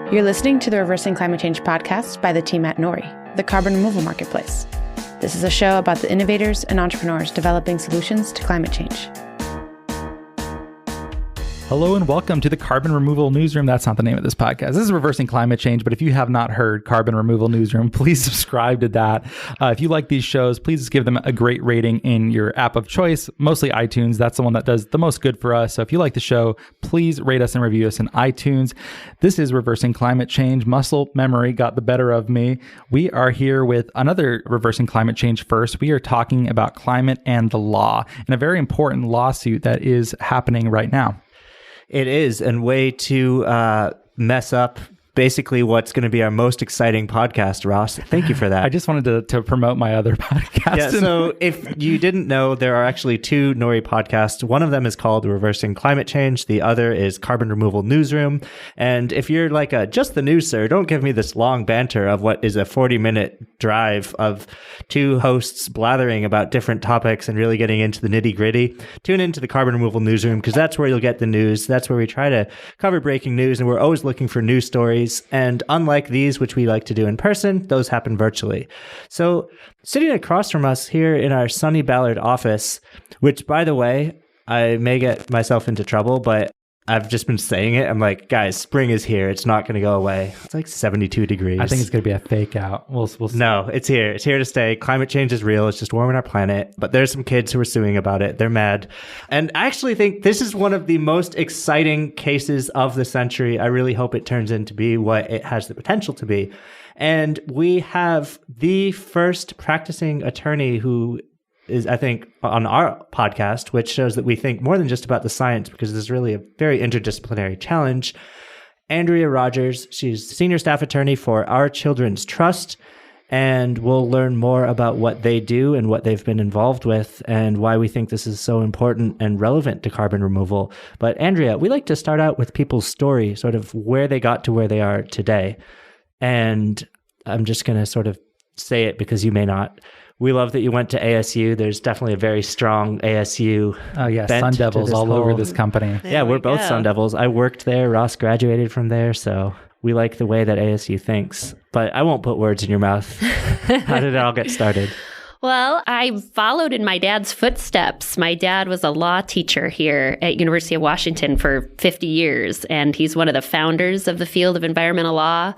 You're listening to the Reversing Climate Change podcast by the team at Nori, the carbon removal marketplace. This is a show about the innovators and entrepreneurs developing solutions to climate change. Hello and welcome to the Carbon Removal Newsroom. That's not the name of this podcast. This is Reversing Climate Change, but if you have not heard Carbon Removal Newsroom, please subscribe to that. If you like these shows, please give them a great rating in your app of choice, mostly iTunes. That's the one that does the most good for us. So if you like the show, please rate us and review us in iTunes. This is Reversing Climate Change. Muscle memory got the better of me. We are here with another Reversing Climate Change first. We are talking about climate and the law and a very important lawsuit that is happening right now. It is, and way to mess up basically what's going to be our most exciting podcast, Ross. Thank you for that. I just wanted to promote my other podcast. Yeah, so if you didn't know, there are actually two Nori podcasts. One of them is called Reversing Climate Change. The other is Carbon Removal Newsroom. And if you're like just the news, sir, don't give me this long banter of what is a 40-minute drive of two hosts blathering about different topics and really getting into the nitty-gritty. Tune into the Carbon Removal Newsroom because that's where you'll get the news. That's where we try to cover breaking news, and we're always looking for news stories. And unlike these, which we like to do in person, those happen virtually. So sitting across from us here in our sunny Ballard office, which, by the way, I may get myself into trouble, but I've just been saying it. I'm like, guys, spring is here. It's not going to go away. It's like 72 degrees. I think it's going to be a fake out. We'll see. No, it's here. It's here to stay. Climate change is real. It's just warming our planet. But there's some kids who are suing about it. They're mad. And I actually think this is one of the most exciting cases of the century. I really hope it turns into be what it has the potential to be. And we have the first practicing attorney who is, I think, on our podcast, which shows that we think more than just about the science, because this is really a very interdisciplinary challenge. Andrea Rogers, she's senior staff attorney for Our Children's Trust, and we'll learn more about what they do and what they've been involved with and why we think this is so important and relevant to carbon removal. But Andrea, we like to start out with people's story, sort of where they got to where they are today. And I'm just going to sort of say it because you may not. We love that you went to ASU. There's definitely a very strong ASU. Oh, yeah. Sun Devils all over this company. Yeah, we're both Sun Devils. I worked there. Ross graduated from there. So we like the way that ASU thinks. But I won't put words in your mouth. How did it all get started? Well, I followed in my dad's footsteps. My dad was a law teacher here at University of Washington for 50 years, and he's one of the founders of the field of environmental law.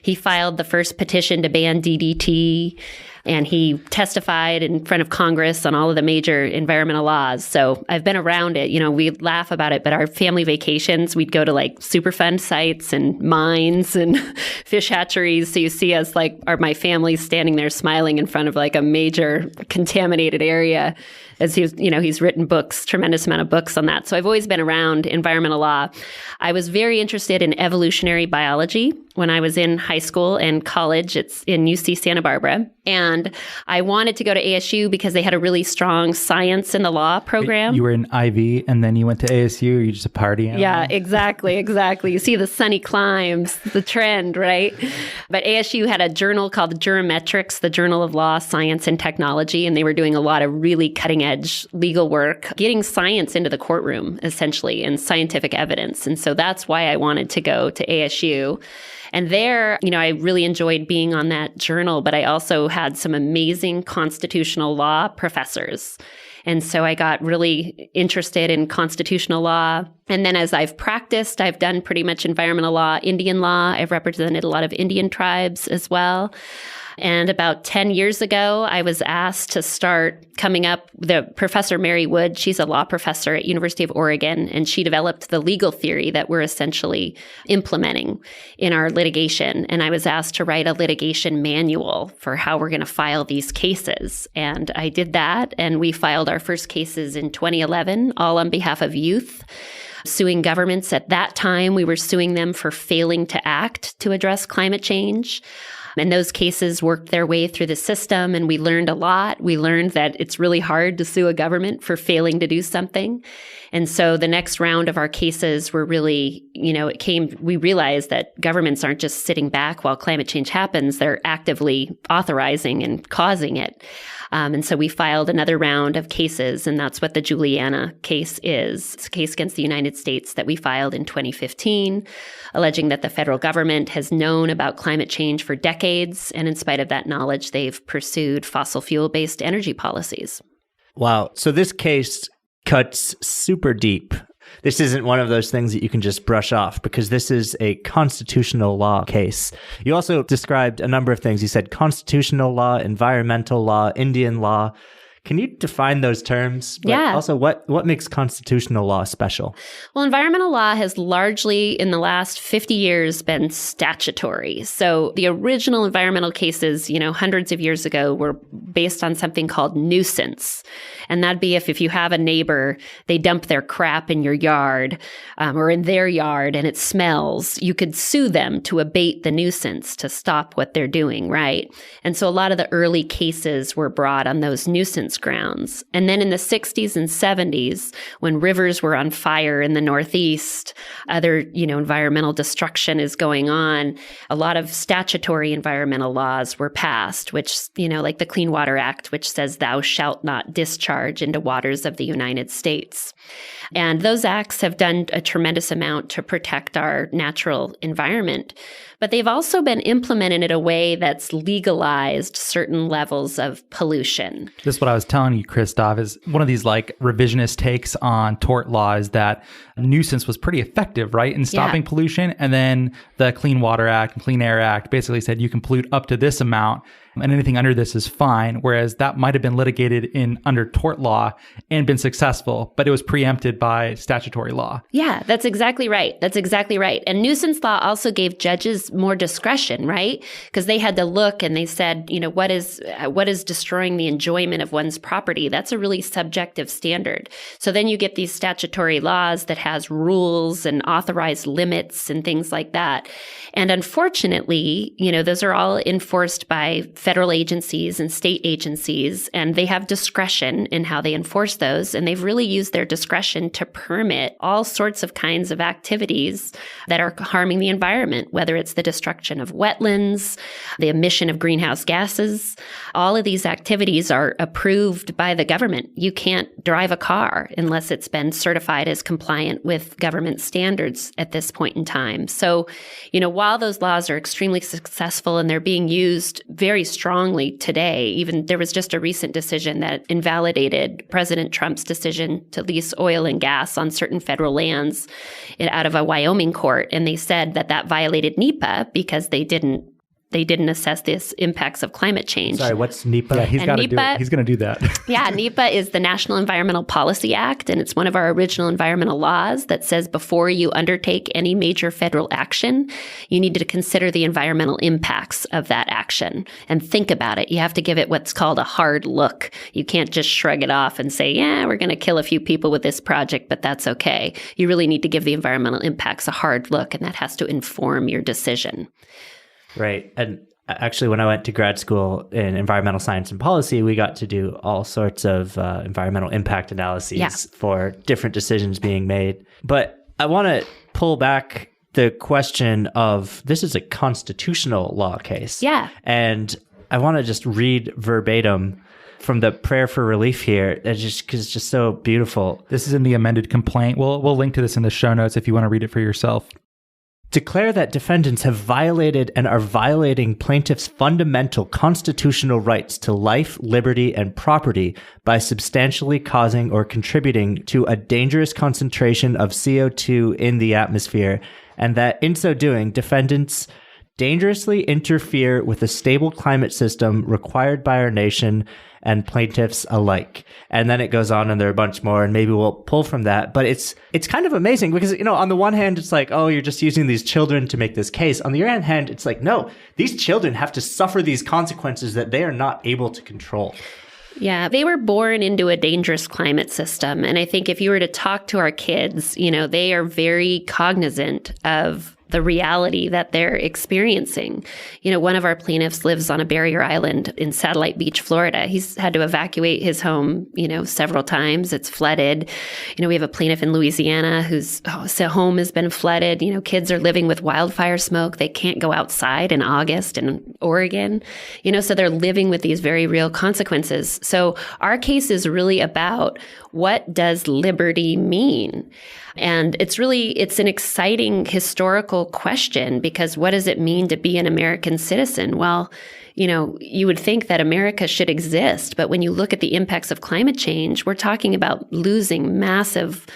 He filed the first petition to ban DDT, and he testified in front of Congress on all of the major environmental laws. So I've been around it. You know, we laugh about it, but our family vacations, we'd go to like Superfund sites and mines and fish hatcheries. So you see us my family standing there smiling in front of like a major contaminated area as he's written books, tremendous amount of books on that. So I've always been around environmental law. I was very interested in evolutionary biology when I was in high school and college. It's in UC Santa Barbara. And I wanted to go to ASU because they had a really strong science in the law program. You were in Ivy and then you went to ASU, or you just a party animal? Yeah, exactly. You see the sunny climes, the trend, right? But ASU had a journal called Jurimetrics, the Journal of Law, Science, and Technology, and they were doing a lot of really cutting-edge legal work, getting science into the courtroom, essentially, and scientific evidence. And so that's why I wanted to go to ASU. And there, I really enjoyed being on that journal, but I also had some amazing constitutional law professors. And so I got really interested in constitutional law. And then as I've practiced, I've done pretty much environmental law, Indian law. I've represented a lot of Indian tribes as well. And about 10 years ago, I was asked to start coming up with Professor Mary Wood. She's a law professor at University of Oregon, and she developed the legal theory that we're essentially implementing in our litigation. And I was asked to write a litigation manual for how we're going to file these cases. And I did that, and we filed our first cases in 2011, all on behalf of youth, suing governments. At that time, we were suing them for failing to act to address climate change. And those cases worked their way through the system, and we learned a lot. We learned that it's really hard to sue a government for failing to do something. And so the next round of our cases were really, we realized that governments aren't just sitting back while climate change happens. They're actively authorizing and causing it. And so we filed another round of cases, and that's what the Juliana case is. It's a case against the United States that we filed in 2015, alleging that the federal government has known about climate change for decades, and in spite of that knowledge, they've pursued fossil fuel-based energy policies. Wow. So this case cuts super deep. This isn't one of those things that you can just brush off because this is a constitutional law case. You also described a number of things. You said constitutional law, environmental law, Indian law. Can you define those terms? But yeah. Also, what makes constitutional law special? Well, environmental law has largely, in the last 50 years, been statutory. So the original environmental cases, hundreds of years ago, were based on something called nuisance. And that'd be if you have a neighbor, they dump their crap in your yard or in their yard and it smells, you could sue them to abate the nuisance, to stop what they're doing, right? And so a lot of the early cases were brought on those nuisance grounds. And then in the 60s and 70s, when rivers were on fire in the Northeast, other, environmental destruction is going on, a lot of statutory environmental laws were passed, which, like the Clean Water Act, which says thou shalt not discharge into waters of the United States. And those acts have done a tremendous amount to protect our natural environment. But they've also been implemented in a way that's legalized certain levels of pollution. This is what I was telling you, Christophe, is one of these revisionist takes on tort law is that nuisance was pretty effective, right, in stopping pollution. And then the Clean Water Act and Clean Air Act basically said you can pollute up to this amount and anything under this is fine, whereas that might have been litigated under tort law and been successful, but it was preempted by statutory law. Yeah, that's exactly right. And nuisance law also gave judges more discretion, right? Because they had to look and they said, what is destroying the enjoyment of one's property? That's a really subjective standard. So then you get these statutory laws that has rules and authorized limits and things like that. And unfortunately, those are all enforced by federal agencies and state agencies, and they have discretion in how they enforce those. And they've really used their discretion to permit all sorts of kinds of activities that are harming the environment, whether it's the destruction of wetlands, the emission of greenhouse gases. All of these activities are approved by the government. You can't drive a car unless it's been certified as compliant with government standards at this point in time. So, while those laws are extremely successful and they're being used very strongly today, even there was just a recent decision that invalidated President Trump's decision to lease oil and gas on certain federal lands out of a Wyoming court. And they said that violated NEPA because they didn't assess the impacts of climate change. Sorry, what's NEPA? Yeah, he's got to do it. He's going to do that. Yeah, NEPA is the National Environmental Policy Act, and it's one of our original environmental laws that says before you undertake any major federal action, you need to consider the environmental impacts of that action and think about it. You have to give it what's called a hard look. You can't just shrug it off and say, yeah, we're going to kill a few people with this project, but that's okay. You really need to give the environmental impacts a hard look, and that has to inform your decision. Right. And actually, when I went to grad school in environmental science and policy, we got to do all sorts of environmental impact analyses for different decisions being made. But I want to pull back the question of this is a constitutional law case. Yeah. And I want to just read verbatim from the prayer for relief here, because it's just so beautiful. This is in the amended complaint. We'll link to this in the show notes if you want to read it for yourself. Declare that defendants have violated and are violating plaintiffs' fundamental constitutional rights to life, liberty, and property by substantially causing or contributing to a dangerous concentration of CO2 in the atmosphere, and that in so doing, defendants dangerously interfere with a stable climate system required by our nation and plaintiffs alike. And then it goes on and there are a bunch more, and maybe we'll pull from that. But it's kind of amazing because, on the one hand, it's like, oh, you're just using these children to make this case. On the other hand, it's like, no, these children have to suffer these consequences that they are not able to control. Yeah, they were born into a dangerous climate system. And I think if you were to talk to our kids, they are very cognizant of the reality that they're experiencing. One of our plaintiffs lives on a barrier island in Satellite Beach, Florida. He's had to evacuate his home, several times. It's flooded. We have a plaintiff in Louisiana whose home has been flooded. Kids are living with wildfire smoke. They can't go outside in August in Oregon. So they're living with these very real consequences. So our case is really about, what does liberty mean? And it's an exciting historical question, because what does it mean to be an American citizen? Well, you would think that America should exist, but when you look at the impacts of climate change, we're talking about losing massive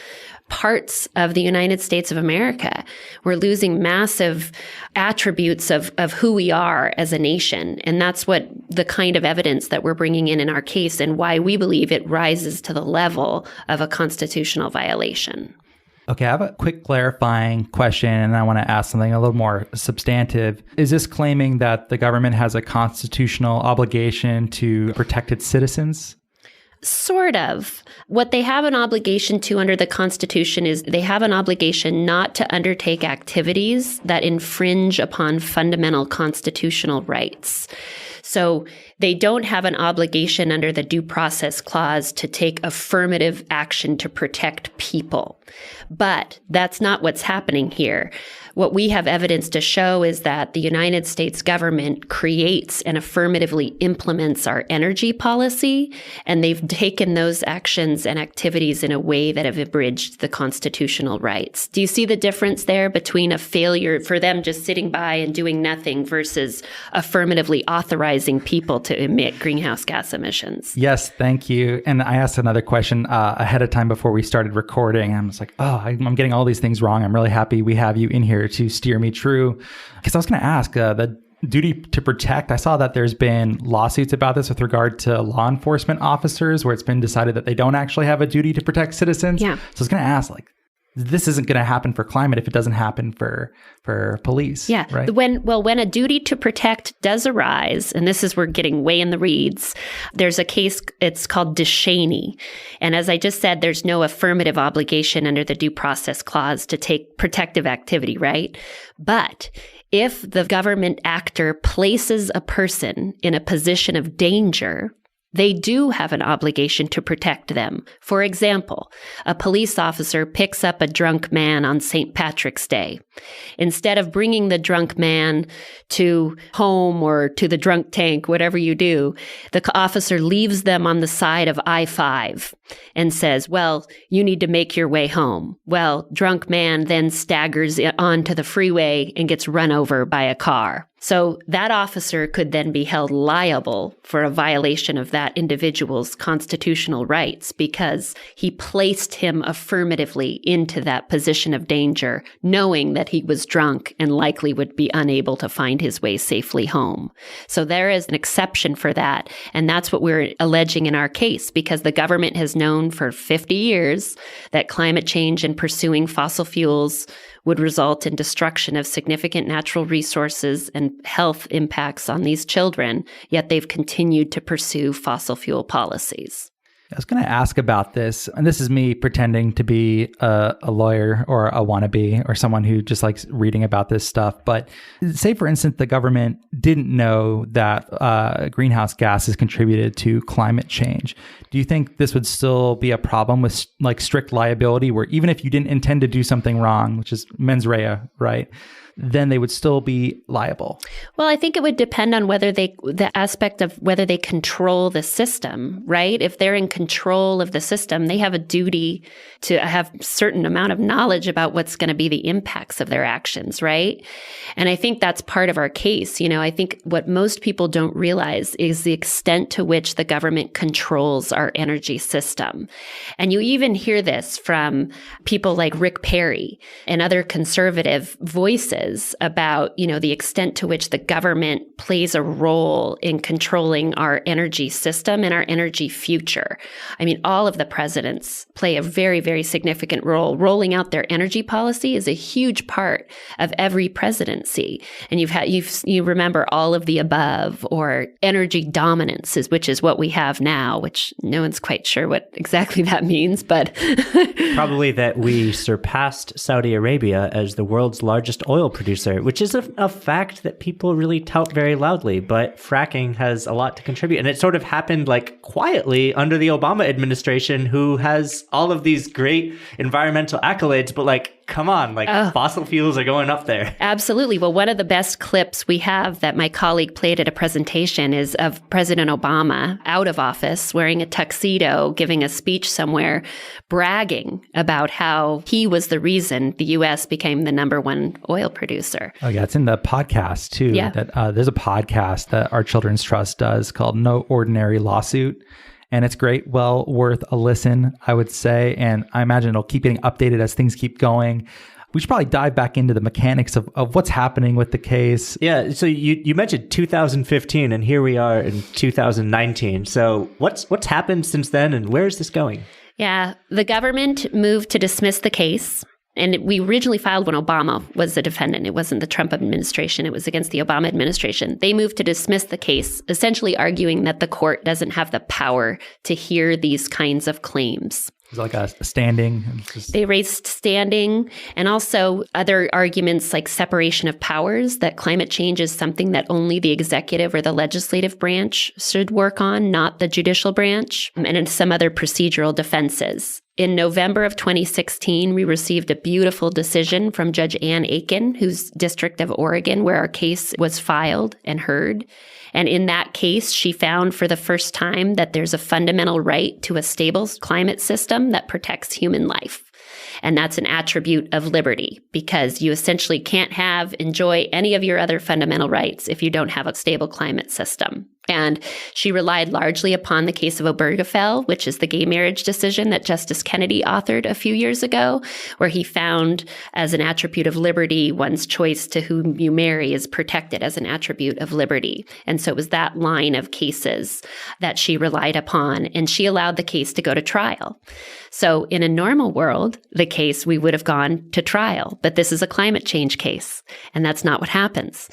parts of the United States of America. We're losing massive attributes of who we are as a nation. And that's what the kind of evidence that we're bringing in our case, and why we believe it rises to the level of a constitutional violation. Okay, I have a quick clarifying question, and I want to ask something a little more substantive. Is this claiming that the government has a constitutional obligation to protect its citizens? Sort of. What they have an obligation to under the Constitution is they have an obligation not to undertake activities that infringe upon fundamental constitutional rights. So they don't have an obligation under the Due Process Clause to take affirmative action to protect people. But that's not what's happening here. What we have evidence to show is that the United States government creates and affirmatively implements our energy policy, and they've taken those actions and activities in a way that have abridged the constitutional rights. Do you see the difference there between a failure for them just sitting by and doing nothing versus affirmatively authorizing people to emit greenhouse gas emissions? Yes, thank you. And I asked another question ahead of time before we started recording. I was like, I'm getting all these things wrong. I'm really happy we have you in here to steer me through. Because I was going to ask, the duty to protect, I saw that there's been lawsuits about this with regard to law enforcement officers, where it's been decided that they don't actually have a duty to protect citizens. Yeah. So I was going to ask, this isn't going to happen for climate if it doesn't happen for police. Yeah. Right? When a duty to protect does arise, and this is, we're getting way in the weeds, there's a case, it's called DeShaney. And as I just said, there's no affirmative obligation under the Due Process Clause to take protective activity, right? But if the government actor places a person in a position of danger, they do have an obligation to protect them. For example, a police officer picks up a drunk man on St. Patrick's Day. Instead of bringing the drunk man to home or to the drunk tank, whatever you do, the officer leaves them on the side of I-5 and says, well, you need to make your way home. Well, drunk man then staggers onto the freeway and gets run over by a car. So that officer could then be held liable for a violation of that individual's constitutional rights because he placed him affirmatively into that position of danger, knowing that he was drunk and likely would be unable to find his way safely home. So there is an exception for that. And that's what we're alleging in our case, because the government has known for 50 years that climate change and pursuing fossil fuels would result in destruction of significant natural resources and health impacts on these children, yet they've continued to pursue fossil fuel policies. I was going to ask about this, and this is me pretending to be a lawyer or a wannabe or someone who just likes reading about this stuff. But say, for instance, the government didn't know that greenhouse gases contributed to climate change. Do you think this would still be a problem with strict liability, where even if you didn't intend to do something wrong, which is mens rea, right, then they would still be liable? Well, I think it would depend on the aspect of whether they control the system, right? If they're in control of the system, they have a duty to have a certain amount of knowledge about what's going to be the impacts of their actions, right? And I think that's part of our case. I think what most people don't realize is the extent to which the government controls our energy system. And you even hear this from people like Rick Perry and other conservative voices about, the extent to which the government plays a role in controlling our energy system and our energy future. I mean, all of the presidents play a very, very significant role. Rolling out their energy policy is a huge part of every presidency. And you remember all of the above, or energy dominance, which is what we have now, which no one's quite sure what exactly that means, but probably that we surpassed Saudi Arabia as the world's largest oil producer, which is a fact that people really tout very loudly. But fracking has a lot to contribute. And it sort of happened like quietly under the Obama administration, who has all of these great environmental accolades, but like, come on, like fossil fuels are going up there. Absolutely. Well, one of the best clips we have that my colleague played at a presentation is of President Obama out of office wearing a tuxedo, giving a speech somewhere, bragging about how he was the reason the U.S. became the number one oil producer. Oh, yeah. It's in the podcast, too. Yeah. That there's a podcast that our Children's Trust does called No Ordinary Lawsuit. And it's great, well worth a listen, I would say. And I imagine it'll keep getting updated as things keep going. We should probably dive back into the mechanics of what's happening with the case. Yeah, so you mentioned 2015, and here we are in 2019. So what's happened since then, and where is this going? Yeah, the government moved to dismiss the case. And we originally filed when Obama was the defendant. It wasn't the Trump administration. It was against the Obama administration. They moved to dismiss the case, essentially arguing that the court doesn't have the power to hear these kinds of claims. It's like a standing. They raised standing, and also other arguments like separation of powers, that climate change is something that only the executive or the legislative branch should work on, not the judicial branch, and some other procedural defenses. In November of 2016, we received a beautiful decision from Judge Aiken, whose District of Oregon, where our case was filed and heard. And in that case, she found for the first time that there's a fundamental right to a stable climate system that protects human life. And that's an attribute of liberty, because you essentially can't enjoy any of your other fundamental rights if you don't have a stable climate system. And she relied largely upon the case of Obergefell, which is the gay marriage decision that Justice Kennedy authored a few years ago, where he found as an attribute of liberty, one's choice to whom you marry is protected as an attribute of liberty. And so it was that line of cases that she relied upon, and she allowed the case to go to trial. So in a normal world, we would have gone to trial, but this is a climate change case, and that's not what happens.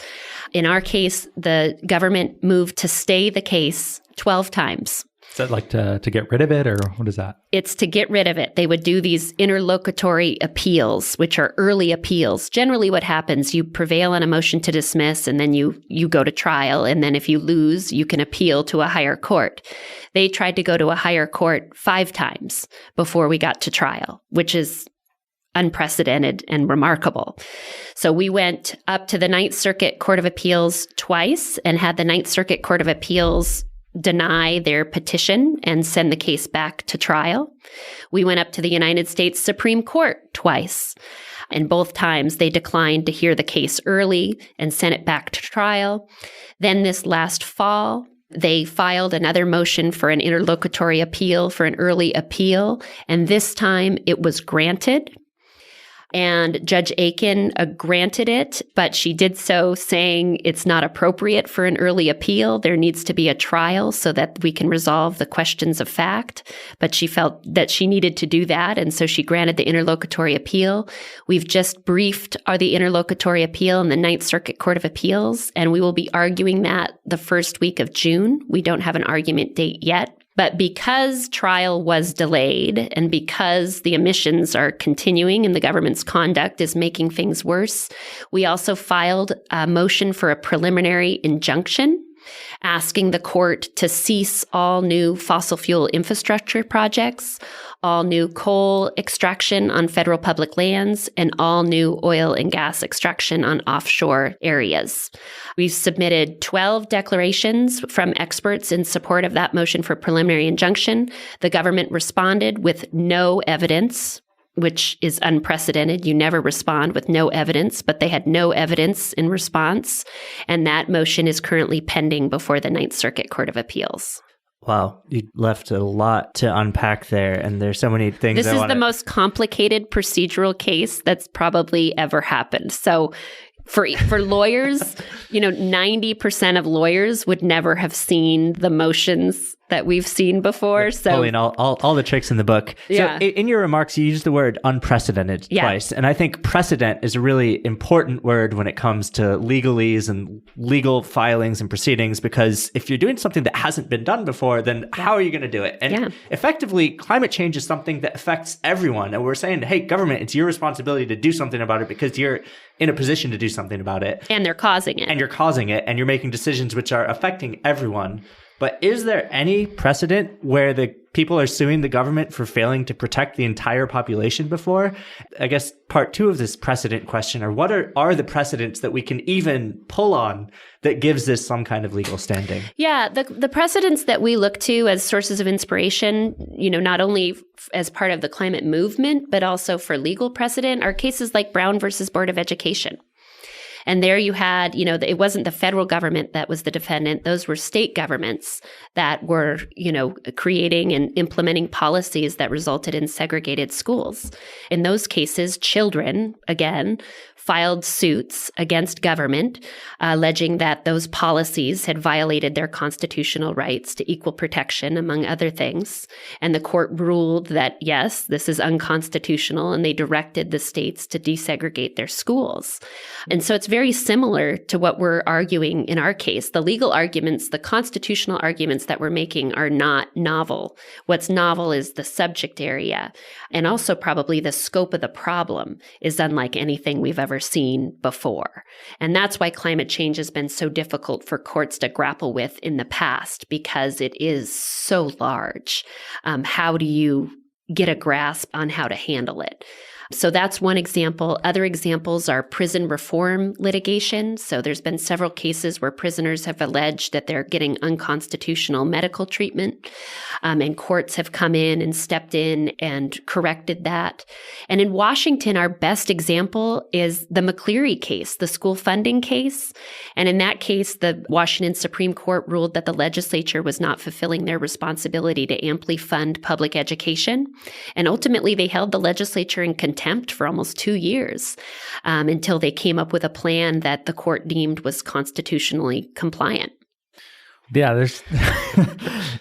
In our case, the government moved to stay the case 12 times. Is that like to get rid of it, or what is that? It's to get rid of it. They would do these interlocutory appeals, which are early appeals. Generally what happens, you prevail on a motion to dismiss, and then you go to trial. And then if you lose, you can appeal to a higher court. They tried to go to a higher court 5 times before we got to trial, which is unprecedented and remarkable. So we went up to the Ninth Circuit Court of Appeals twice and had the Ninth Circuit Court of Appeals deny their petition and send the case back to trial. We went up to the United States Supreme Court twice, and both times they declined to hear the case early and sent it back to trial. Then this last fall, they filed another motion for an interlocutory appeal, for an early appeal, and this time it was granted. And Judge Aiken granted it, but she did so saying it's not appropriate for an early appeal. There needs to be a trial so that we can resolve the questions of fact. But she felt that she needed to do that, and so she granted the interlocutory appeal. We've just briefed the interlocutory appeal in the Ninth Circuit Court of Appeals, and we will be arguing that the first week of June. We don't have an argument date yet. But because trial was delayed, and because the emissions are continuing and the government's conduct is making things worse, we also filed a motion for a preliminary injunction, asking the court to cease all new fossil fuel infrastructure projects, all new coal extraction on federal public lands, and all new oil and gas extraction on offshore areas. We've submitted 12 declarations from experts in support of that motion for preliminary injunction. The government responded with no evidence, which is unprecedented. You never respond with no evidence, but they had no evidence in response. And that motion is currently pending before the Ninth Circuit Court of Appeals. Wow, you left a lot to unpack there, and there's so many things. This is the most complicated procedural case that's probably ever happened. So for lawyers, 90% of lawyers would never have seen the motions that we've seen before. So pulling all the tricks in the book. Yeah. So in your remarks, you used the word unprecedented twice. And I think precedent is a really important word when it comes to legalese and legal filings and proceedings, because if you're doing something that hasn't been done before, then how are you going to do it? And effectively, climate change is something that affects everyone. And we're saying, hey, government, it's your responsibility to do something about it because you're in a position to do something about it. And they're causing it. And you're causing it, and you're making decisions which are affecting everyone. But is there any precedent where the people are suing the government for failing to protect the entire population before? I guess part two of this precedent question, or what are the precedents that we can even pull on that gives this some kind of legal standing? Yeah, the precedents that we look to as sources of inspiration, not only as part of the climate movement, but also for legal precedent, are cases like Brown versus Board of Education. And there you had, it wasn't the federal government that was the defendant. Those were state governments that were, creating and implementing policies that resulted in segregated schools. In those cases, children, again, filed suits against government, alleging that those policies had violated their constitutional rights to equal protection, among other things. And the court ruled that, yes, this is unconstitutional, and they directed the states to desegregate their schools. And so it's very similar to what we're arguing in our case. The legal arguments, the constitutional arguments that we're making are not novel. What's novel is the subject area, and also probably the scope of the problem is unlike anything we've ever seen before. And that's why climate change has been so difficult for courts to grapple with in the past, because it is so large. How do you get a grasp on how to handle it? So that's one example. Other examples are prison reform litigation. So there's been several cases where prisoners have alleged that they're getting unconstitutional medical treatment, and courts have come in and stepped in and corrected that. And in Washington, our best example is the McCleary case, the school funding case. And in that case, the Washington Supreme Court ruled that the legislature was not fulfilling their responsibility to amply fund public education. And ultimately, they held the legislature in contempt for almost 2 years until they came up with a plan that the court deemed was constitutionally compliant. Yeah, this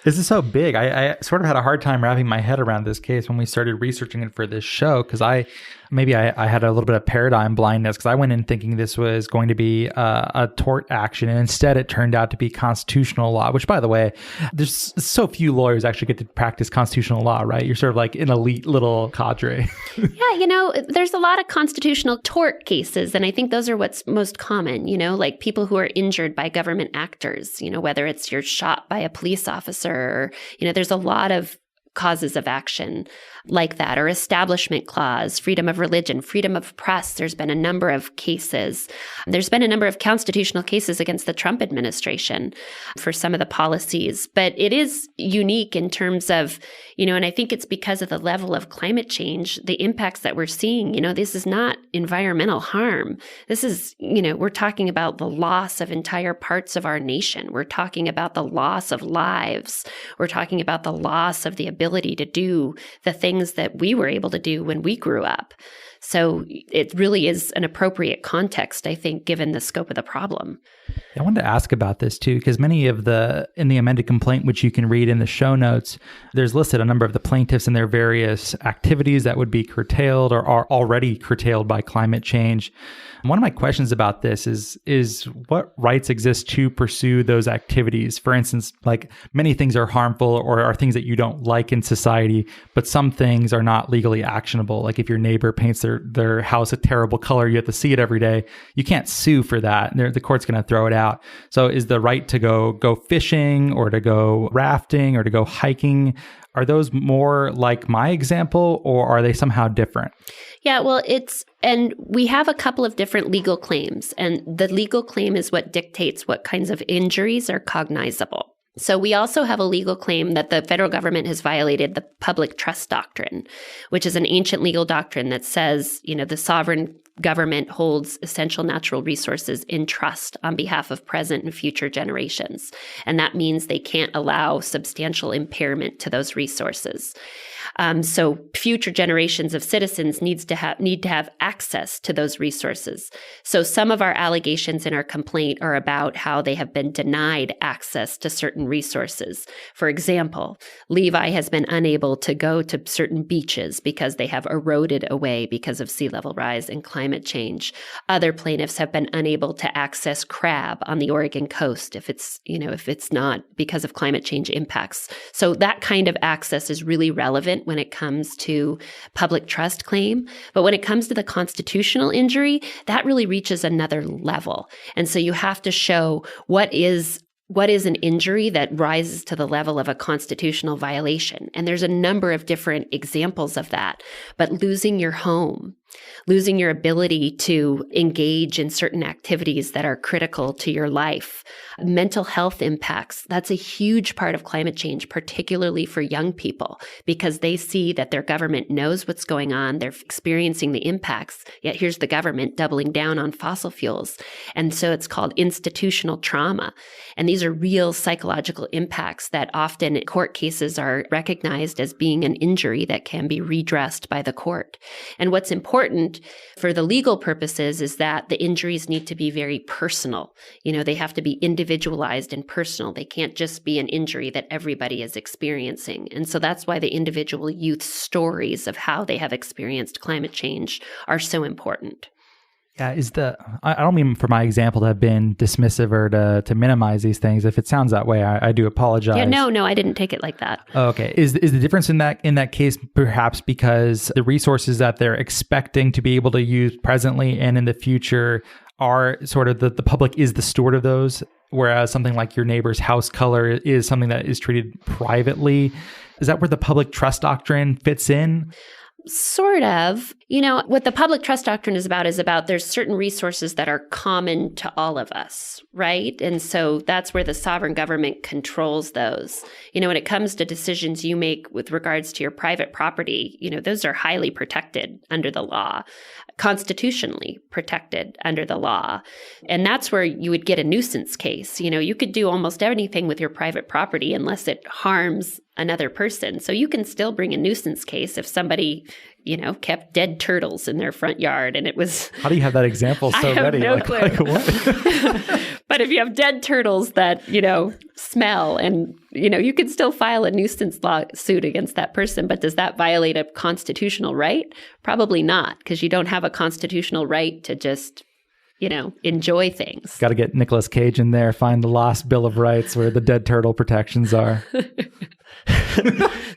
is so big. I sort of had a hard time wrapping my head around this case when we started researching it for this show, because I had a little bit of paradigm blindness, because I went in thinking this was going to be a tort action, and instead it turned out to be constitutional law, which, by the way, there's so few lawyers actually get to practice constitutional law, right? You're sort of like an elite little cadre. Yeah, there's a lot of constitutional tort cases, and I think those are what's most common, like people who are injured by government actors, whether it's you're shot by a police officer, or, there's a lot of causes of action like that, or establishment clause, freedom of religion, freedom of press. There's been a number of cases. There's been a number of constitutional cases against the Trump administration for some of the policies, but it is unique in terms of, and I think it's because of the level of climate change, the impacts that we're seeing. This is not environmental harm. This is, we're talking about the loss of entire parts of our nation. We're talking about the loss of lives. We're talking about the loss of the ability to do the things that we were able to do when we grew up. So it really is an appropriate context, I think, given the scope of the problem. I wanted to ask about this too, because in the amended complaint, which you can read in the show notes, there's listed a number of the plaintiffs and their various activities that would be curtailed or are already curtailed by climate change. One of my questions about this is what rights exist to pursue those activities? For instance, like many things are harmful or are things that you don't like in society, but some things are not legally actionable. Like if your neighbor paints their house a terrible color, you have to see it every day. You can't sue for that. The court's going to throw it out. So is the right to go fishing or to go rafting or to go hiking, are those more like my example, or are they somehow different? Yeah, well, and we have a couple of different legal claims, and the legal claim is what dictates what kinds of injuries are cognizable. So we also have a legal claim that the federal government has violated the public trust doctrine, which is an ancient legal doctrine that says, the sovereign government holds essential natural resources in trust on behalf of present and future generations. And that means they can't allow substantial impairment to those resources. So future generations of citizens need to have access to those resources. So some of our allegations in our complaint are about how they have been denied access to certain resources. For example, Levi has been unable to go to certain beaches because they have eroded away because of sea level rise and climate change. Other plaintiffs have been unable to access crab on the Oregon coast if it's not because of climate change impacts. So that kind of access is really relevant when it comes to public trust claim. But when it comes to the constitutional injury, that really reaches another level. And so you have to show what is an injury that rises to the level of a constitutional violation. And there's a number of different examples of that. But losing your home, losing your ability to engage in certain activities that are critical to your life, mental health impacts, that's a huge part of climate change, particularly for young people, because they see that their government knows what's going on, they're experiencing the impacts, yet here's the government doubling down on fossil fuels. And so it's called institutional trauma. And these are real psychological impacts that often in court cases are recognized as being an injury that can be redressed by the court. And what's important for the legal purposes is that the injuries need to be very personal. They have to be individualized and personal. They can't just be an injury that everybody is experiencing. And so that's why the individual youth stories of how they have experienced climate change are so important. Yeah, I don't mean for my example to have been dismissive or to minimize these things. If it sounds that way, I do apologize. Yeah, no, I didn't take it like that. Oh, okay. Is the difference in that case perhaps because the resources that they're expecting to be able to use presently and in the future are sort of the public is the steward of those, whereas something like your neighbor's house color is something that is treated privately? Is that where the public trust doctrine fits in? Sort of. What the public trust doctrine is about there's certain resources that are common to all of us, right? And so that's where the sovereign government controls those. When it comes to decisions you make with regards to your private property, those are highly protected under the law, constitutionally protected under the law. And that's where you would get a nuisance case. You could do almost anything with your private property unless it harms another person. So you can still bring a nuisance case if somebody, kept dead turtles in their front yard and it was... How do you have that example so ready? No clue. Like what? But if you have dead turtles that, smell and, you can still file a nuisance lawsuit against that person. But does that violate a constitutional right? Probably not, because you don't have a constitutional right to just... enjoy things. Got to get Nicolas Cage in there, find the lost Bill of Rights where the dead turtle protections are.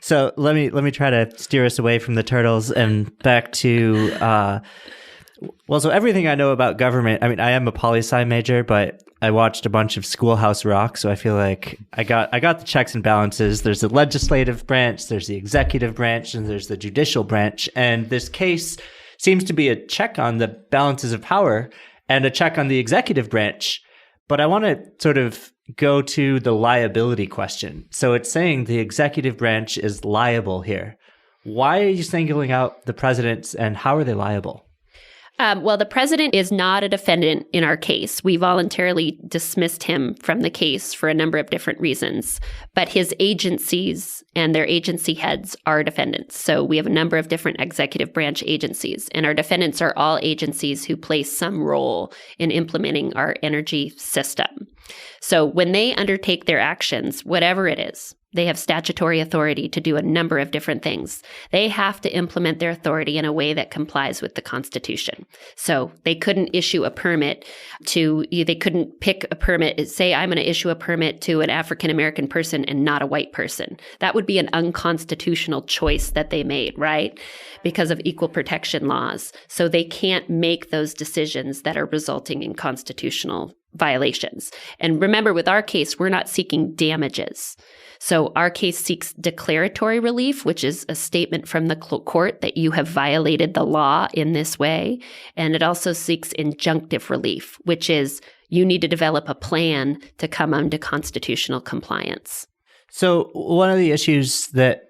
So let me try to steer us away from the turtles and back to, so everything I know about government, I am a poli-sci major, but I watched a bunch of Schoolhouse Rock, so I feel like I got the checks and balances. There's the legislative branch, there's the executive branch, and there's the judicial branch. And this case seems to be a check on the balances of power and a check on the executive branch. But I want to sort of go to the liability question. So it's saying the executive branch is liable here. Why are you singling out the presidents and how are they liable? Well, the president is not a defendant in our case. We voluntarily dismissed him from the case for a number of different reasons. But his agencies and their agency heads are defendants. So we have a number of different executive branch agencies. And our defendants are all agencies who play some role in implementing our energy system. So when they undertake their actions, whatever it is, they have statutory authority to do a number of different things. They have to implement their authority in a way that complies with the Constitution. So they couldn't issue a permit they couldn't pick a permit, say, I'm going to issue a permit to an African-American person and not a white person. That would be an unconstitutional choice that they made, right? Because of equal protection laws. So they can't make those decisions that are resulting in constitutional violations. And remember, with our case, we're not seeking damages. So our case seeks declaratory relief, which is a statement from the court that you have violated the law in this way. And it also seeks injunctive relief, which is you need to develop a plan to come under constitutional compliance. So one of the issues that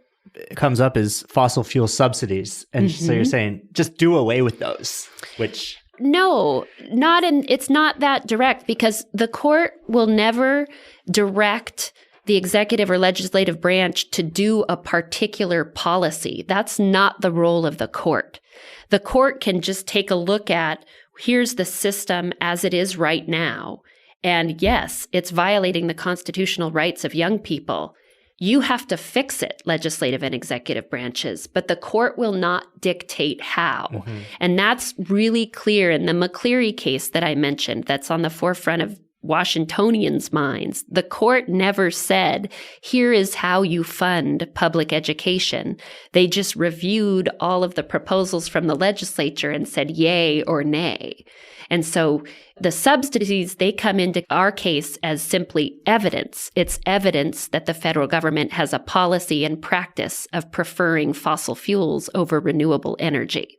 comes up is fossil fuel subsidies. And so you're saying just do away with those, which... No, it's not that direct because the court will never direct the executive or legislative branch to do a particular policy. That's not the role of the court. The court can just take a look at, here's the system as it is right now. And yes, it's violating the constitutional rights of young people. You have to fix it, legislative and executive branches, but the court will not dictate how. Mm-hmm. And that's really clear in the McCleary case that I mentioned, that's on the forefront of Washingtonians' minds. The court never said, here is how you fund public education. They just reviewed all of the proposals from the legislature and said yay or nay. And so the subsidies, they come into our case as simply evidence. It's evidence that the federal government has a policy and practice of preferring fossil fuels over renewable energy.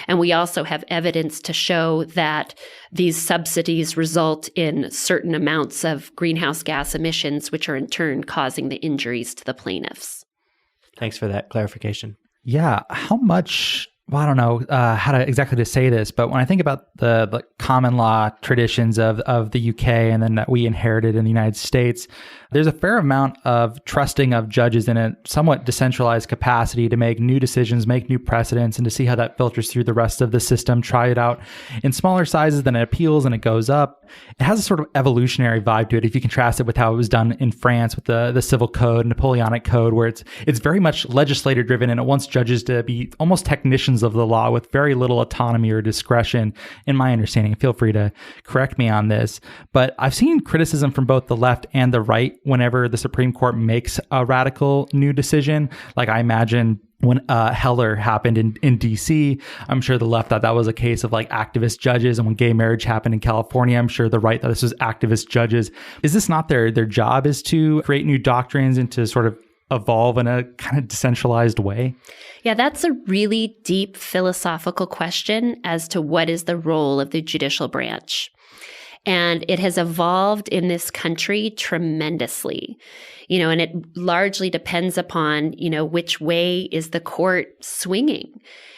And we also have evidence to show that these subsidies result in certain amounts of greenhouse gas emissions, which are in turn causing the injuries to the plaintiffs. Thanks for that clarification. Yeah. How much... Well, I don't know how to exactly say this, but when I think about the common law traditions of the UK and then that we inherited in the United States, there's a fair amount of trusting of judges in a somewhat decentralized capacity to make new decisions, make new precedents, and to see how that filters through the rest of the system, try it out in smaller sizes, then it appeals and it goes up. It has a sort of evolutionary vibe to it if you contrast it with how it was done in France with the Civil Code, Napoleonic Code, where it's very much legislator driven and it wants judges to be almost technicians of the law with very little autonomy or discretion, in my understanding. Feel free to correct me on this. But I've seen criticism from both the left and the right whenever the Supreme Court makes a radical new decision. Like I imagine when Heller happened in D.C., I'm sure the left thought that was a case of like activist judges. And when gay marriage happened in California, I'm sure the right thought this was activist judges. Is this not their job, is to create new doctrines and to sort of evolve in a kind of decentralized way? Yeah, that's a really deep philosophical question as to what is the role of the judicial branch. And it has evolved in this country tremendously, and it largely depends upon, which way is the court swinging.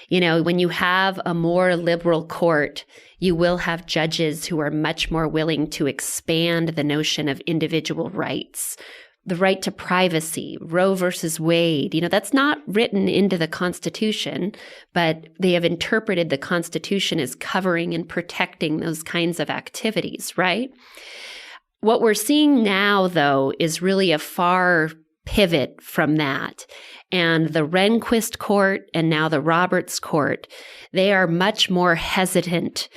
When you have a more liberal court, you will have judges who are much more willing to expand the notion of individual rights. The right to privacy, Roe versus Wade, that's not written into the Constitution, but they have interpreted the Constitution as covering and protecting those kinds of activities, right? What we're seeing now, though, is really a far pivot from that. And the Rehnquist Court and now the Roberts Court, they are much more hesitant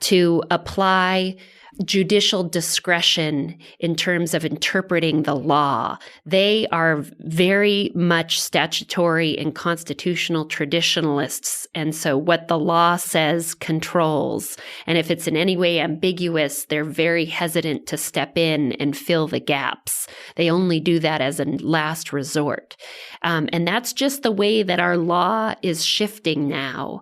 to apply judicial discretion in terms of interpreting the law. They are very much statutory and constitutional traditionalists. And so what the law says controls. And if it's in any way ambiguous, they're very hesitant to step in and fill the gaps. They only do that as a last resort. And that's just the way that our law is shifting now.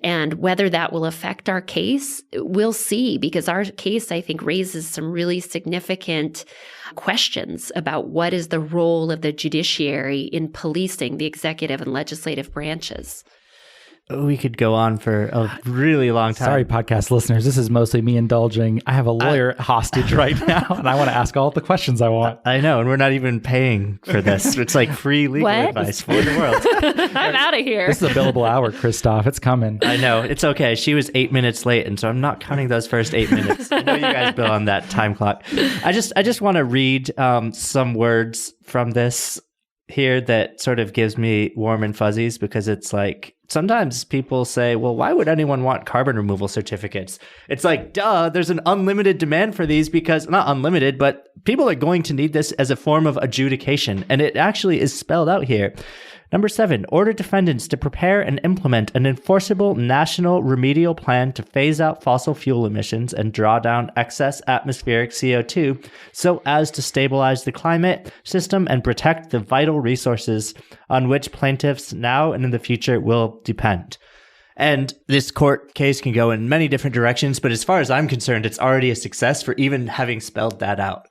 And whether that will affect our case, we'll see, because our case, I think, raises some really significant questions about what is the role of the judiciary in policing the executive and legislative branches. We could go on for a really long time. Sorry, podcast listeners. This is mostly me indulging. I have a lawyer hostage right now, and I want to ask all the questions I want. I know, and we're not even paying for this. It's like free legal advice for the world. I'm out of here. This is a billable hour, Christophe. It's coming. I know. It's okay. She was 8 minutes late, and so I'm not counting those first 8 minutes. I know you guys bill on that time clock. I just want to read some words from this here that sort of gives me warm and fuzzies, because it's like, sometimes people say, well, why would anyone want carbon removal certificates? It's like, duh, there's an unlimited demand for these because, not unlimited, but people are going to need this as a form of adjudication. And it actually is spelled out here. Number 7, order defendants to prepare and implement an enforceable national remedial plan to phase out fossil fuel emissions and draw down excess atmospheric CO2 so as to stabilize the climate system and protect the vital resources on which plaintiffs now and in the future will depend. And this court case can go in many different directions, but as far as I'm concerned, it's already a success for even having spelled that out.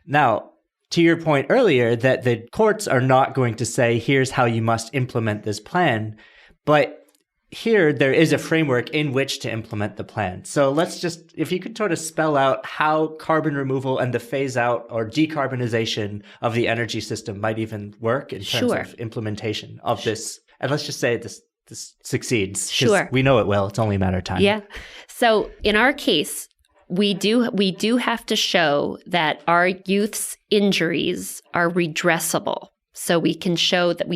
Now, to your point earlier that the courts are not going to say, here's how you must implement this plan, but here there is a framework in which to implement the plan. So let's just, if you could sort of spell out how carbon removal and the phase out or decarbonization of the energy system might even work in terms of implementation of this. And let's just say this succeeds. Sure. We know it will. It's only a matter of time. Yeah. So in our case, we do have to show that our youth's injuries are redressable. So we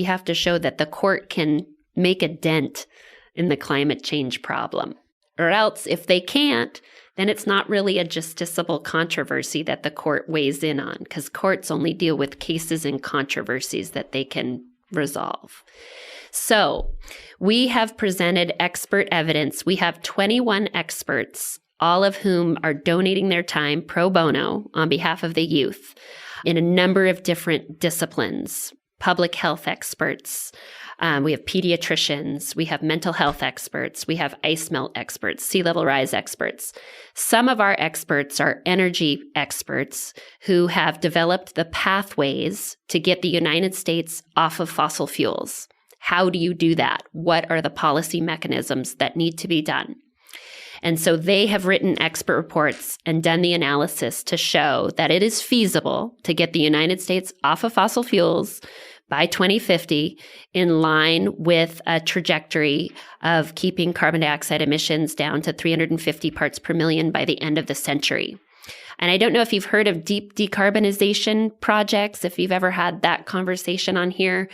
have to show that the court can make a dent in the climate change problem. Or else, if they can't, then it's not really a justiciable controversy that the court weighs in on, because courts only deal with cases and controversies that they can resolve. So we have presented expert evidence. We have 21 experts, all of whom are donating their time pro bono on behalf of the youth in a number of different disciplines. Public health experts, we have pediatricians, we have mental health experts, we have ice melt experts, sea level rise experts. Some of our experts are energy experts who have developed the pathways to get the United States off of fossil fuels. How do you do that? What are the policy mechanisms that need to be done? And so they have written expert reports and done the analysis to show that it is feasible to get the United States off of fossil fuels by 2050 in line with a trajectory of keeping carbon dioxide emissions down to 350 parts per million by the end of the century. And I don't know if you've heard of deep decarbonization projects, if you've ever had that conversation on here.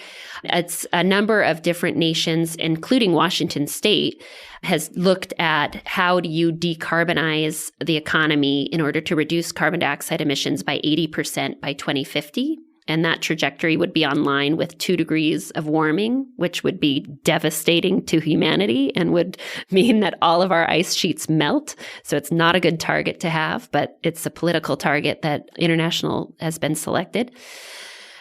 It's a number of different nations, including Washington State, has looked at how do you decarbonize the economy in order to reduce carbon dioxide emissions by 80% by 2050. And that trajectory would be on line with 2 degrees of warming, which would be devastating to humanity and would mean that all of our ice sheets melt. So it's not a good target to have, but it's a political target that international has been selected.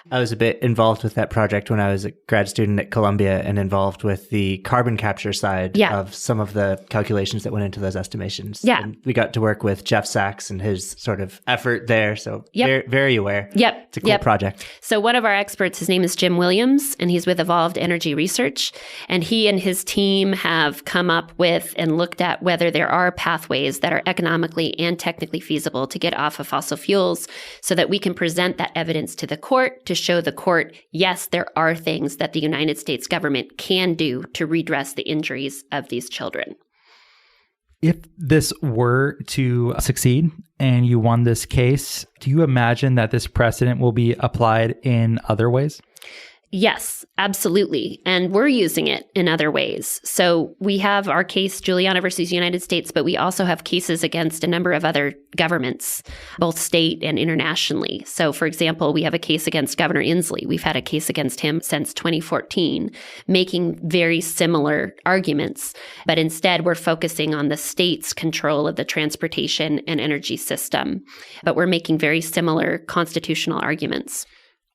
I was a bit involved with that project when I was a grad student at Columbia and involved with the carbon capture side of some of the calculations that went into those estimations. Yeah. And we got to work with Jeff Sachs and his sort of effort there. So very, very aware. Yep. It's a cool project. So one of our experts, his name is Jim Williams, and he's with Evolved Energy Research. And he and his team have come up with and looked at whether there are pathways that are economically and technically feasible to get off of fossil fuels so that we can present that evidence to the court to show the court, yes, there are things that the United States government can do to redress the injuries of these children. If this were to succeed and you won this case, do you imagine that this precedent will be applied in other ways? Yes, absolutely. And we're using it in other ways. So we have our case, Juliana versus United States, but we also have cases against a number of other governments, both state and internationally. So for example, we have a case against Governor Inslee. We've had a case against him since 2014, making very similar arguments. But instead, we're focusing on the state's control of the transportation and energy system. But we're making very similar constitutional arguments.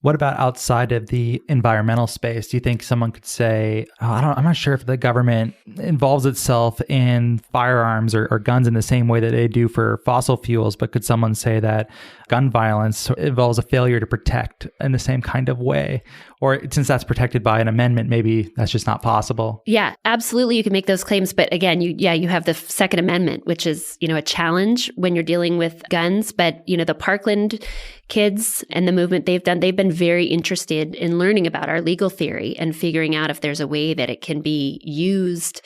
What about outside of the environmental space? Do you think someone could say, I'm not sure if the government involves itself in firearms or guns in the same way that they do for fossil fuels, but could someone say that gun violence involves a failure to protect in the same kind of way? Or since that's protected by an amendment, maybe that's just not possible. Yeah, absolutely. You can make those claims. But again, you have the Second Amendment, which is, a challenge when you're dealing with guns. But, the Parkland kids and the movement they've been very interested in learning about our legal theory and figuring out if there's a way that it can be used.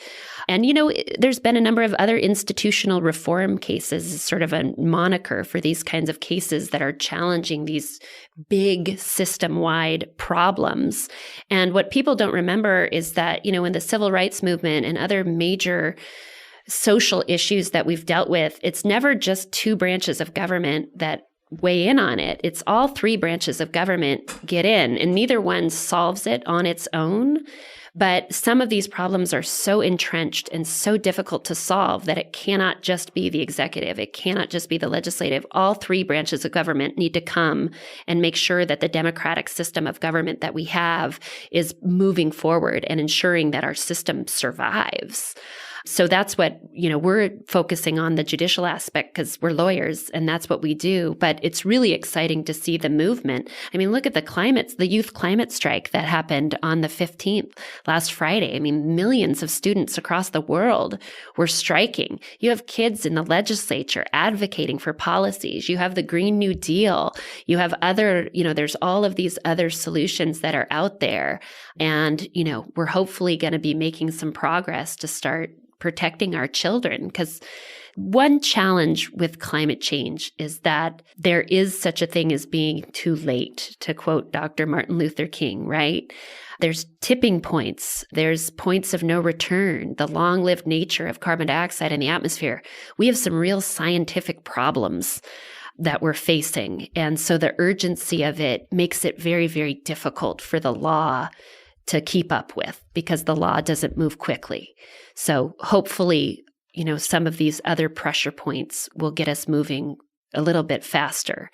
And, there's been a number of other institutional reform cases, sort of a moniker for these kinds of cases that are challenging these big system-wide problems. And what people don't remember is that, in the civil rights movement and other major social issues that we've dealt with, it's never just 2 branches of government that weigh in on it. It's all 3 branches of government get in, and neither one solves it on its own. But some of these problems are so entrenched and so difficult to solve that it cannot just be the executive. It cannot just be the legislative. All 3 branches of government need to come and make sure that the democratic system of government that we have is moving forward and ensuring that our system survives. So that's what, we're focusing on, the judicial aspect, because we're lawyers and that's what we do. But it's really exciting to see the movement. I mean, look at the youth climate strike that happened on the 15th last Friday. I mean, millions of students across the world were striking. You have kids in the legislature advocating for policies. You have the Green New Deal. You have other, there's all of these other solutions that are out there. And, we're hopefully going to be making some progress to start protecting our children, because one challenge with climate change is that there is such a thing as being too late, to quote Dr. Martin Luther King, right? There's tipping points. There's points of no return, the long-lived nature of carbon dioxide in the atmosphere. We have some real scientific problems that we're facing. And so the urgency of it makes it very, very difficult for the law to keep up with, because the law doesn't move quickly. So hopefully, some of these other pressure points will get us moving a little bit faster.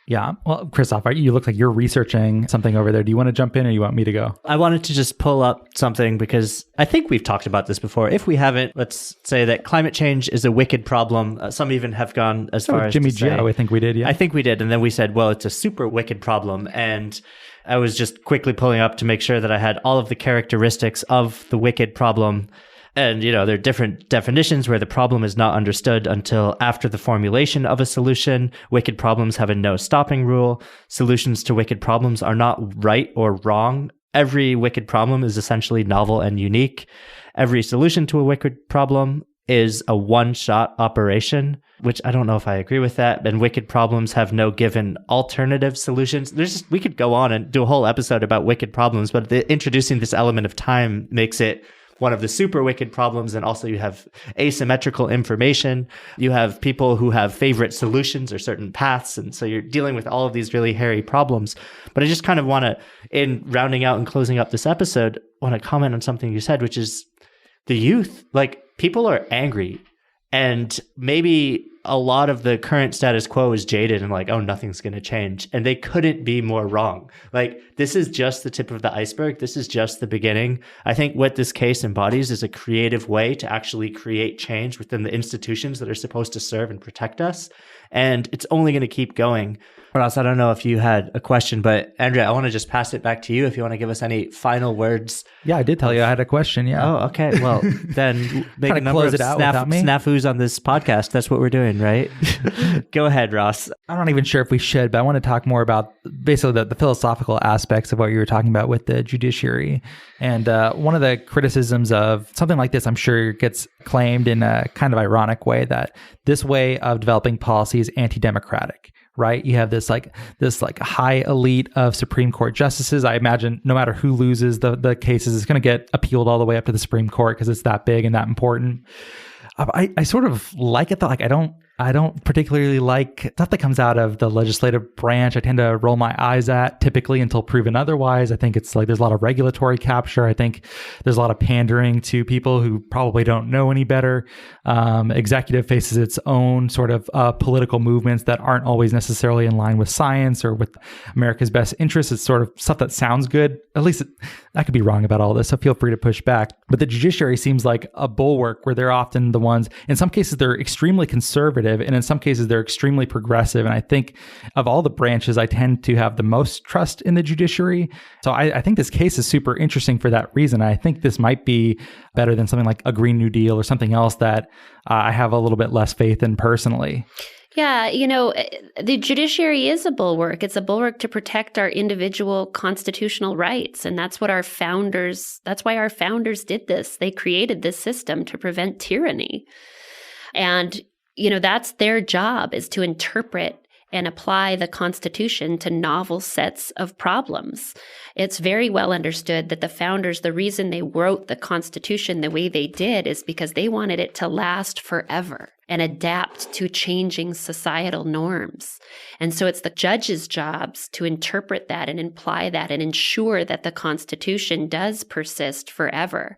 Yeah. Well, Christophe, you look like you're researching something over there. Do you want to jump in or you want me to go? I wanted to just pull up something because I think we've talked about this before. If we haven't, let's say that climate change is a wicked problem. Some even have gone as far as Jimmy to say, Joe, I think we did. Yeah, I think we did. And then we said, well, it's a super wicked problem. And I was just quickly pulling up to make sure that I had all of the characteristics of the wicked problem. And, there are different definitions where the problem is not understood until after the formulation of a solution. Wicked problems have a no stopping rule. Solutions to wicked problems are not right or wrong. Every wicked problem is essentially novel and unique. Every solution to a wicked problem is a one-shot operation, which I don't know if I agree with that. And wicked problems have no given alternative solutions. We could go on and do a whole episode about wicked problems, but introducing this element of time makes it one of the super wicked problems. And also you have asymmetrical information. You have people who have favorite solutions or certain paths. And so you're dealing with all of these really hairy problems. But I just kind of want to, in rounding out and closing up this episode, want to comment on something you said, which is the youth. Like, people are angry, and maybe a lot of the current status quo is jaded and like, oh, nothing's going to change. And they couldn't be more wrong. Like, this is just the tip of the iceberg. This is just the beginning. I think what this case embodies is a creative way to actually create change within the institutions that are supposed to serve and protect us. And it's only going to keep going. Ross, I don't know if you had a question, but Andrea, I want to just pass it back to you if you want to give us any final words. Yeah, I did tell you I had a question. Yeah. Oh, okay. Well, then make a number of snafus on this podcast. That's what we're doing, right? Go ahead, Ross. I'm not even sure if we should, but I want to talk more about basically the philosophical aspects of what you were talking about with the judiciary. And one of the criticisms of something like this, I'm sure, gets claimed in a kind of ironic way that this way of developing policy is anti-democratic. Right? You have this high elite of Supreme Court justices. I imagine no matter who loses the cases, it's going to get appealed all the way up to the Supreme Court because it's that big and that important. I sort of like it though. Like, I don't particularly like stuff that comes out of the legislative branch. I tend to roll my eyes at typically until proven otherwise. I think it's like there's a lot of regulatory capture. I think there's a lot of pandering to people who probably don't know any better. Executive faces its own sort of political movements that aren't always necessarily in line with science or with America's best interests. It's sort of stuff that sounds good. At least I could be wrong about all this, so feel free to push back. But the judiciary seems like a bulwark where they're often the ones, in some cases, they're extremely conservative. And in some cases, they're extremely progressive. And I think of all the branches, I tend to have the most trust in the judiciary. So I think this case is super interesting for that reason. I think this might be better than something like a Green New Deal or something else that I have a little bit less faith in personally. Yeah, the judiciary is a bulwark. It's a bulwark to protect our individual constitutional rights. And that's why our founders did this. They created this system to prevent tyranny. And that's their job, is to interpret and apply the Constitution to novel sets of problems. It's very well understood that the founders, the reason they wrote the Constitution the way they did is because they wanted it to last forever and adapt to changing societal norms. And so it's the judges' jobs to interpret that and imply that and ensure that the Constitution does persist forever.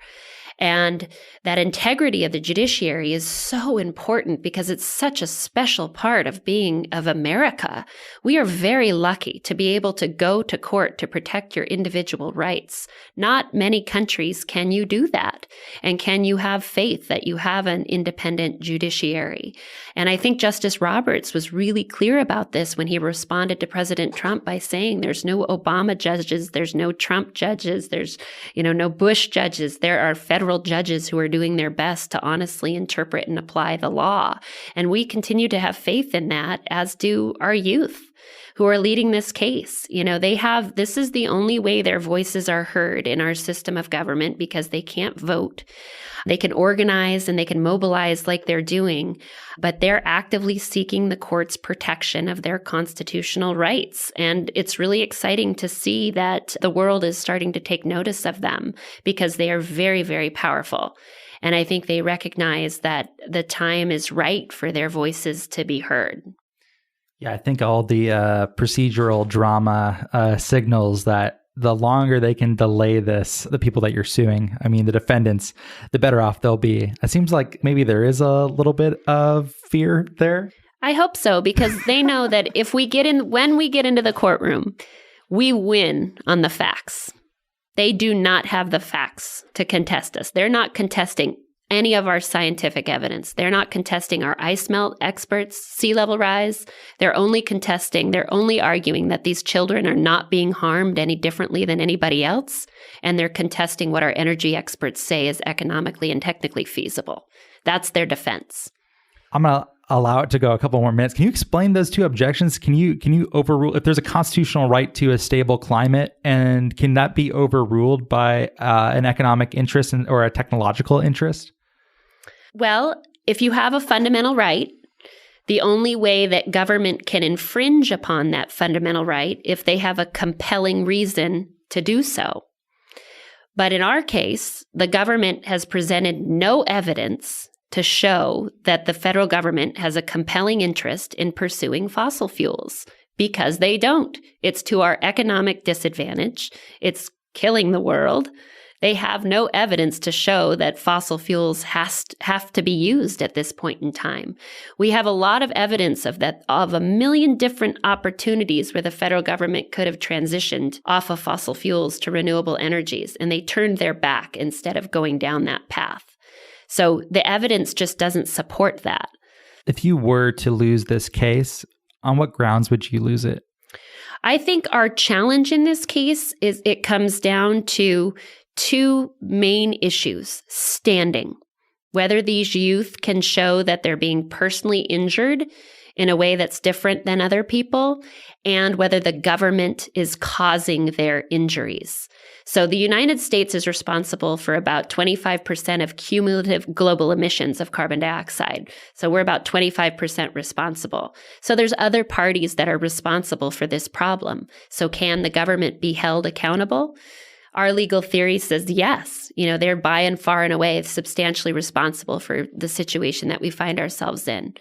And that integrity of the judiciary is so important because it's such a special part of being of America. We are very lucky to be able to go to court to protect your individual rights. Not many countries can you do that. And can you have faith that you have an independent judiciary? And I think Justice Roberts was really clear about this when he responded to President Trump by saying there's no Obama judges, there's no Trump judges, there's, no Bush judges. There are federal judges who are doing their best to honestly interpret and apply the law. And we continue to have faith in that, as do our youth who are leading this case. This is the only way their voices are heard in our system of government because they can't vote. They can organize and they can mobilize like they're doing, but they're actively seeking the court's protection of their constitutional rights. And it's really exciting to see that the world is starting to take notice of them because they are very, very powerful. And I think they recognize that the time is right for their voices to be heard. Yeah, I think all the procedural drama signals that the longer they can delay this, the people that you're suing, the defendants, the better off they'll be. It seems like maybe there is a little bit of fear there. I hope so, because they know that when we get into the courtroom, we win on the facts. They do not have the facts to contest us. They're not contesting any of our scientific evidence. They're not contesting our ice melt experts, sea level rise. They're only arguing that these children are not being harmed any differently than anybody else. And they're contesting what our energy experts say is economically and technically feasible. That's their defense. I'm going to allow it to go a couple more minutes. Can you explain those two objections? Can you overrule if there's a constitutional right to a stable climate, and can that be overruled by an economic interest or a technological interest? Well, if you have a fundamental right, the only way that government can infringe upon that fundamental right if they have a compelling reason to do so. But in our case, the government has presented no evidence to show that the federal government has a compelling interest in pursuing fossil fuels, because they don't. It's to our economic disadvantage. It's killing the world. They have no evidence to show that fossil fuels have to be used at this point in time. We have a lot of evidence of a million different opportunities where the federal government could have transitioned off of fossil fuels to renewable energies, and they turned their back instead of going down that path. So the evidence just doesn't support that. If you were to lose this case, on what grounds would you lose it? I think our challenge in this case is it comes down to two main issues: standing, whether these youth can show that they're being personally injured in a way that's different than other people, and whether the government is causing their injuries. So the United States is responsible for about 25% of cumulative global emissions of carbon dioxide. So we're about 25% responsible. So there's other parties that are responsible for this problem. So can the government be held accountable? Our legal theory says yes. They're by and far and away substantially responsible for the situation that we find ourselves in.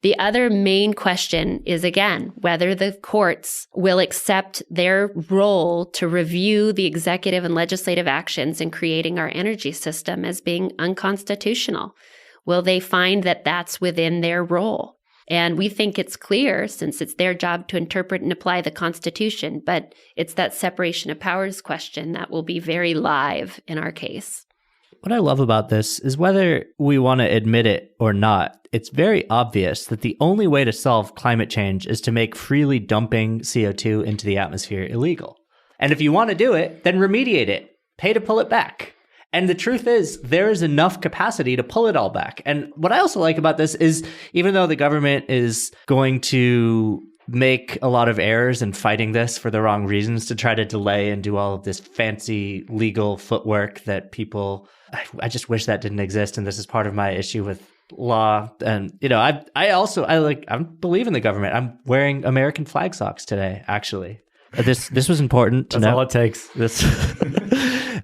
The other main question is, again, whether the courts will accept their role to review the executive and legislative actions in creating our energy system as being unconstitutional. Will they find that that's within their role? And we think it's clear, since it's their job to interpret and apply the Constitution, but it's that separation of powers question that will be very live in our case. What I love about this is, whether we want to admit it or not, it's very obvious that the only way to solve climate change is to make freely dumping CO2 into the atmosphere illegal. And if you want to do it, then remediate it. Pay to pull it back. And the truth is, there is enough capacity to pull it all back. And what I also like about this is, even though the government is going to make a lot of errors in fighting this for the wrong reasons, to try to delay and do all of this fancy legal footwork that I just wish that didn't exist. And this is part of my issue with law. And, I believe in the government. I'm wearing American flag socks today, actually. This was important to know. That's all it takes.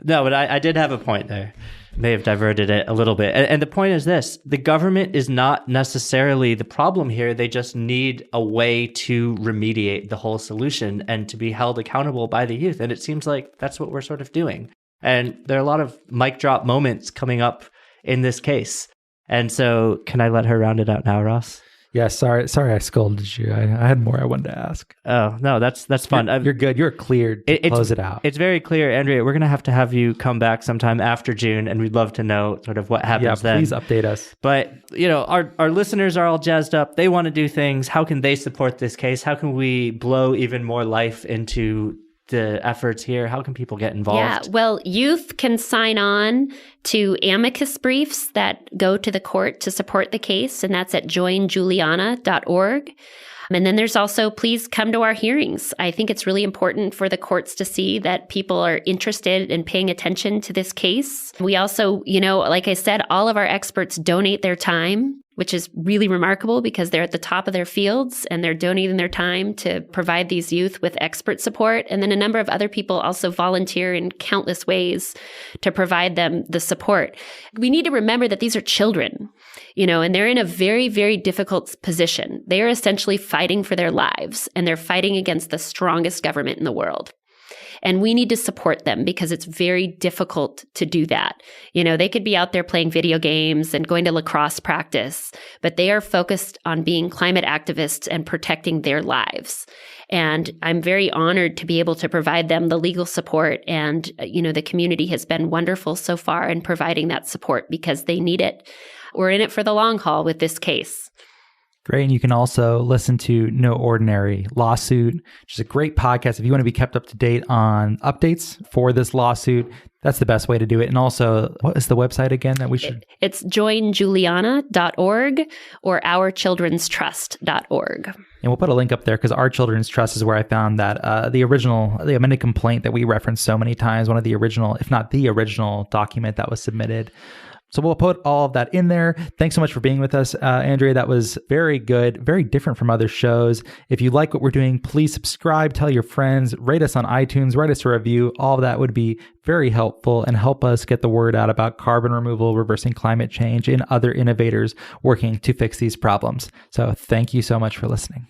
No, but I did have a point there. May have diverted it a little bit. And the point is this: the government is not necessarily the problem here. They just need a way to remediate the whole solution and to be held accountable by the youth. And it seems like that's what we're sort of doing. And there are a lot of mic drop moments coming up in this case. And so can I let her round it out now, Ross? Yeah, sorry I scolded you. I had more I wanted to ask. Oh, no, that's fun. You're good. You're cleared to close it out. It's very clear, Andrea. We're going to have you come back sometime after June, and we'd love to know sort of what happens then. Please update us. But, our listeners are all jazzed up. They want to do things. How can they support this case? How can we blow even more life into the efforts here? How can people get involved? Yeah, well, youth can sign on to amicus briefs that go to the court to support the case, and that's at joinjuliana.org. And then there's also, please come to our hearings. I think it's really important for the courts to see that people are interested in paying attention to this case. We also, like I said, all of our experts donate their time, which is really remarkable because they're at the top of their fields and they're donating their time to provide these youth with expert support. And then a number of other people also volunteer in countless ways to provide them the support. We need to remember that these are children, and they're in a very, very difficult position. They are essentially fighting for their lives, and they're fighting against the strongest government in the world. And we need to support them because it's very difficult to do that. They could be out there playing video games and going to lacrosse practice, but they are focused on being climate activists and protecting their lives. And I'm very honored to be able to provide them the legal support. And, the community has been wonderful so far in providing that support because they need it. We're in it for the long haul with this case. Great. And you can also listen to No Ordinary Lawsuit, which is a great podcast. If you want to be kept up to date on updates for this lawsuit, that's the best way to do it. And also, what is the website again that we should? It's joinjuliana.org or ourchildrenstrust.org. And we'll put a link up there because Our Children's Trust is where I found that the amended complaint that we referenced so many times, one of the original, if not the original document that was submitted. So we'll put all of that in there. Thanks so much for being with us, Andrea. That was very good, very different from other shows. If you like what we're doing, please subscribe, tell your friends, rate us on iTunes, write us a review. All of that would be very helpful and help us get the word out about carbon removal, reversing climate change, and other innovators working to fix these problems. So thank you so much for listening.